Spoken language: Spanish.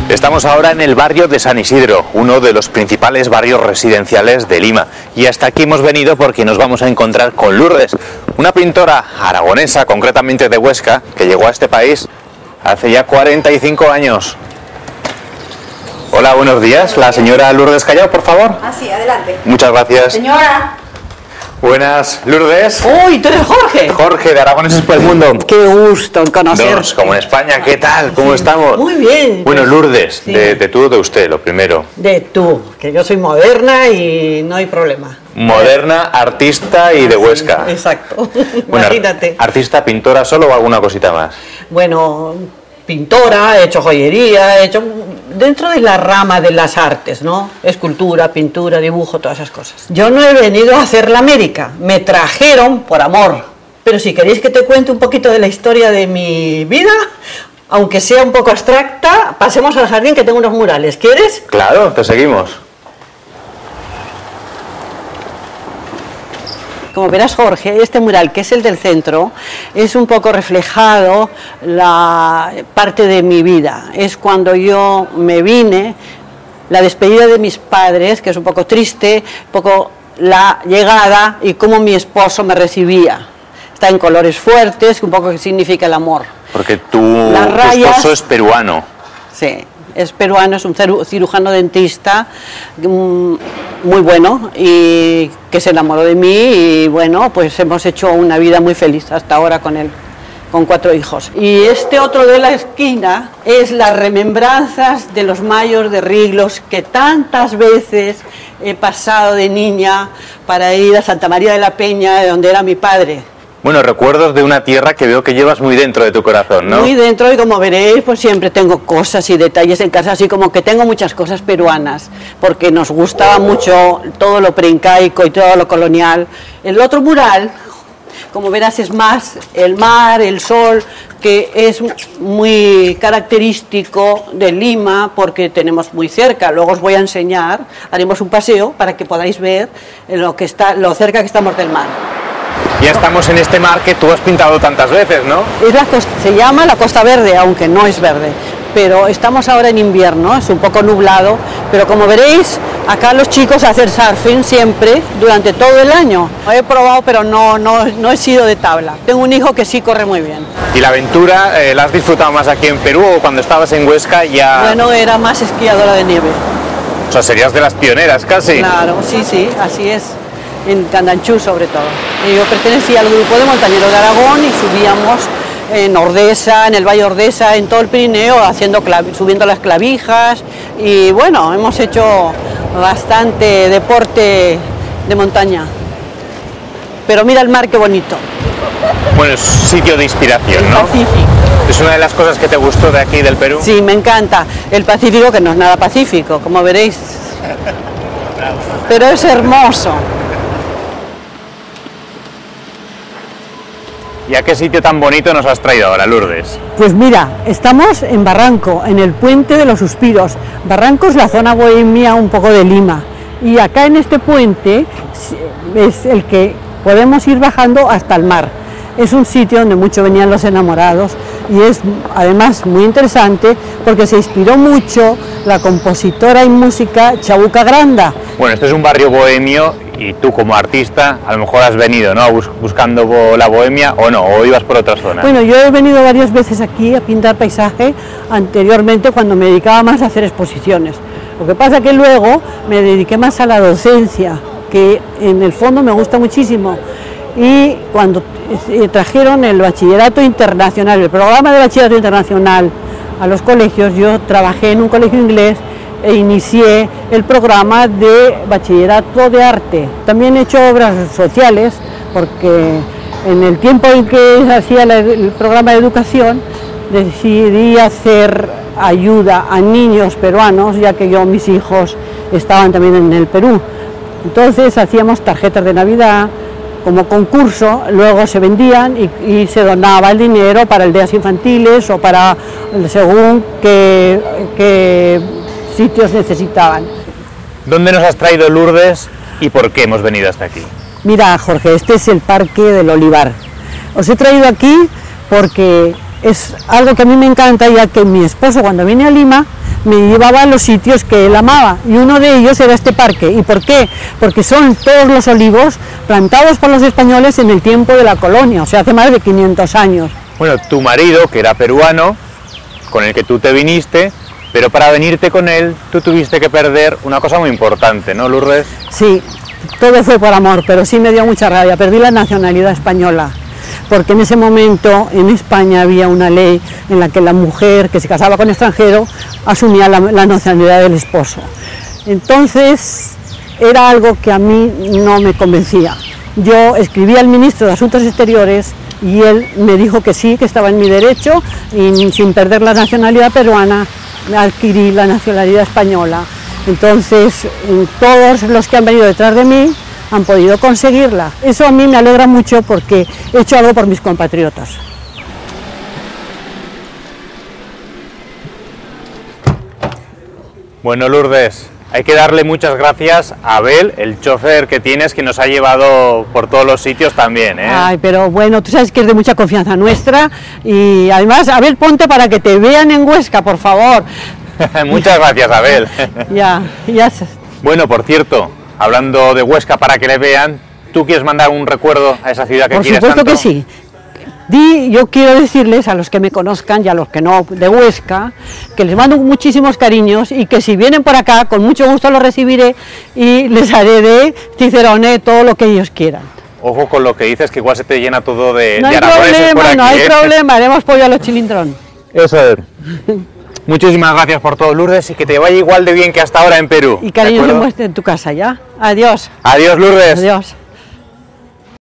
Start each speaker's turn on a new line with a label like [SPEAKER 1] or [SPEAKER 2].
[SPEAKER 1] Estamos ahora en el barrio de San Isidro, uno de los principales barrios residenciales de Lima. Y hasta aquí hemos venido porque nos vamos a encontrar con Lourdes, una pintora aragonesa, concretamente de Huesca, que llegó a este país hace ya 45 años. Hola, buenos días. La señora Lourdes Callao, por favor.
[SPEAKER 2] Ah, sí, adelante.
[SPEAKER 1] Muchas gracias.
[SPEAKER 2] Señora.
[SPEAKER 1] Buenas, Lourdes.
[SPEAKER 2] Uy, tú eres Jorge.
[SPEAKER 1] Jorge, de Aragoneses por el Mundo.
[SPEAKER 2] Qué gusto en conocer.
[SPEAKER 1] Dos, como en España. ¿Qué tal? ¿Cómo estamos?
[SPEAKER 2] Muy bien.
[SPEAKER 1] Bueno, Lourdes,
[SPEAKER 2] sí.
[SPEAKER 1] de tú o de usted, lo primero.
[SPEAKER 2] De tú, que yo soy moderna y no hay problema.
[SPEAKER 1] Moderna, artista y de Huesca.
[SPEAKER 2] Sí, exacto.
[SPEAKER 1] Bueno,
[SPEAKER 2] imagínate.
[SPEAKER 1] ¿Artista, pintora solo o alguna cosita más?
[SPEAKER 2] Bueno, pintora, he hecho joyería, he hecho dentro de la rama de las artes, ¿no? Escultura, pintura, dibujo, todas esas cosas. Yo no he venido a hacer la América, me trajeron por amor. Pero si queréis que te cuente un poquito de la historia de mi vida, aunque sea un poco abstracta, pasemos al jardín que tengo unos murales. ¿Quieres?
[SPEAKER 1] Claro, te seguimos.
[SPEAKER 2] Como verás, Jorge, este mural, que es el del centro, es un poco reflejado la parte de mi vida. Es cuando yo me vine, la despedida de mis padres, que es un poco triste, un poco la llegada y cómo mi esposo me recibía. Está en colores fuertes, un poco que significa el amor.
[SPEAKER 1] Porque tu esposo es peruano.
[SPEAKER 2] Sí. Es peruano, es un cirujano dentista muy bueno y que se enamoró de mí y bueno, pues hemos hecho una vida muy feliz hasta ahora con él, con 4 hijos. Y este otro de la esquina es las remembranzas de los mayos de Riglos que tantas veces he pasado de niña para ir a Santa María de la Peña, de donde era mi padre.
[SPEAKER 1] Bueno, recuerdos de una tierra que veo que llevas muy dentro de tu corazón, ¿no?
[SPEAKER 2] Muy dentro, y como veréis, pues siempre tengo cosas y detalles en casa, así como que tengo muchas cosas peruanas, porque nos gustaba mucho todo lo preincaico y todo lo colonial. El otro mural, como verás, es más el mar, el sol, que es muy característico de Lima, porque tenemos muy cerca. Luego os voy a enseñar, haremos un paseo para que podáis ver lo cerca que estamos del mar.
[SPEAKER 1] Ya estamos en este mar que tú has pintado tantas veces, ¿no?
[SPEAKER 2] Se llama la Costa Verde, aunque no es verde, pero estamos ahora en invierno, es un poco nublado, pero como veréis, acá los chicos hacen surfing siempre, durante todo el año. He probado, pero no he sido de tabla. Tengo un hijo que sí corre muy bien.
[SPEAKER 1] ¿Y la aventura la has disfrutado más aquí en Perú o cuando estabas en Huesca ya...?
[SPEAKER 2] Bueno, era más esquiadora de nieve.
[SPEAKER 1] O sea, serías de las pioneras casi.
[SPEAKER 2] Claro, sí, así es. En Candanchú sobre todo. Yo pertenecía al grupo de montañeros de Aragón y subíamos en Ordesa, en el Valle Ordesa, en todo el Pirineo, subiendo las clavijas y bueno, hemos hecho bastante deporte de montaña. Pero mira el mar, qué bonito.
[SPEAKER 1] Bueno, es sitio de inspiración, ¿no?
[SPEAKER 2] Pacífico.
[SPEAKER 1] ¿Es una de las cosas que te gustó de aquí del Perú?
[SPEAKER 2] Sí, me encanta. El Pacífico, que no es nada pacífico, como veréis. Pero es hermoso.
[SPEAKER 1] ¿Y a qué sitio tan bonito nos has traído ahora, Lourdes?
[SPEAKER 2] Pues mira, estamos en Barranco, en el Puente de los Suspiros. Barranco es la zona bohemia un poco de Lima. Y acá en este puente es el que podemos ir bajando hasta el mar. Es un sitio donde mucho venían los enamorados y es además muy interesante porque se inspiró mucho la compositora y música Chabuca Granda.
[SPEAKER 1] Bueno, este es un barrio bohemio y tú como artista a lo mejor has venido, ¿no? Buscando la bohemia o no, o ibas por otras zonas.
[SPEAKER 2] Bueno, yo he venido varias veces aquí a pintar paisaje anteriormente cuando me dedicaba más a hacer exposiciones. Lo que pasa que luego me dediqué más a la docencia, que en el fondo me gusta muchísimo. Y cuando trajeron el bachillerato internacional, el programa de bachillerato internacional a los colegios, yo trabajé en un colegio inglés e inicié el programa de bachillerato de arte. También he hecho obras sociales porque en el tiempo en que hacía el programa de educación decidí hacer ayuda a niños peruanos, ya que mis hijos estaban también en el Perú. Entonces hacíamos tarjetas de Navidad como concurso, luego se vendían y se donaba el dinero para aldeas infantiles o para según qué sitios necesitaban.
[SPEAKER 1] ¿Dónde nos has traído, Lourdes, y por qué hemos venido hasta aquí?
[SPEAKER 2] Mira, Jorge, este es el Parque del Olivar. Os he traído aquí porque es algo que a mí me encanta, ya que mi esposo cuando viene a Lima me llevaba a los sitios que él amaba y uno de ellos era este parque. ¿Y por qué? Porque son todos los olivos plantados por los españoles en el tiempo de la colonia, o sea, hace más de 500 años.
[SPEAKER 1] Bueno, tu marido, que era peruano, con el que tú te viniste, pero para venirte con él tú tuviste que perder una cosa muy importante, ¿no, Lourdes?
[SPEAKER 2] Sí, todo fue por amor, pero sí me dio mucha rabia, perdí la nacionalidad española. Porque en ese momento en España había una ley en la que la mujer que se casaba con extranjero asumía la nacionalidad del esposo. Entonces era algo que a mí no me convencía. Yo escribí al ministro de Asuntos Exteriores y él me dijo que sí, que estaba en mi derecho y sin perder la nacionalidad peruana adquirí la nacionalidad española. Entonces todos los que han venido detrás de mí han podido conseguirla. Eso a mí me alegra mucho porque he hecho algo por mis compatriotas.
[SPEAKER 1] Bueno, Lourdes, hay que darle muchas gracias a Abel, el chofer que tienes, que nos ha llevado por todos los sitios también, ¿eh?
[SPEAKER 2] Ay, pero bueno, tú sabes que es de mucha confianza nuestra y además, Abel, ponte para que te vean en Huesca, por favor.
[SPEAKER 1] Muchas gracias, Abel.
[SPEAKER 2] Ya.
[SPEAKER 1] Bueno, por cierto, hablando de Huesca para que le vean, ¿tú quieres mandar un recuerdo a esa ciudad que quieres tanto?
[SPEAKER 2] Por supuesto que sí. Yo quiero decirles a los que me conozcan y a los que no de Huesca, que les mando muchísimos cariños y que si vienen por acá, con mucho gusto los recibiré y les haré de Cicerone todo lo que ellos quieran.
[SPEAKER 1] Ojo con lo que dices, que igual se te llena todo de
[SPEAKER 2] No hay
[SPEAKER 1] aragoneses por aquí,
[SPEAKER 2] no hay problema, haremos pollo a los chilindrón.
[SPEAKER 1] Eso es. Muchísimas gracias por todo, Lourdes, y que te vaya igual de bien que hasta ahora en Perú.
[SPEAKER 2] Y cariños en tu casa, ¿ya? Adiós.
[SPEAKER 1] Adiós, Lourdes.
[SPEAKER 2] Adiós.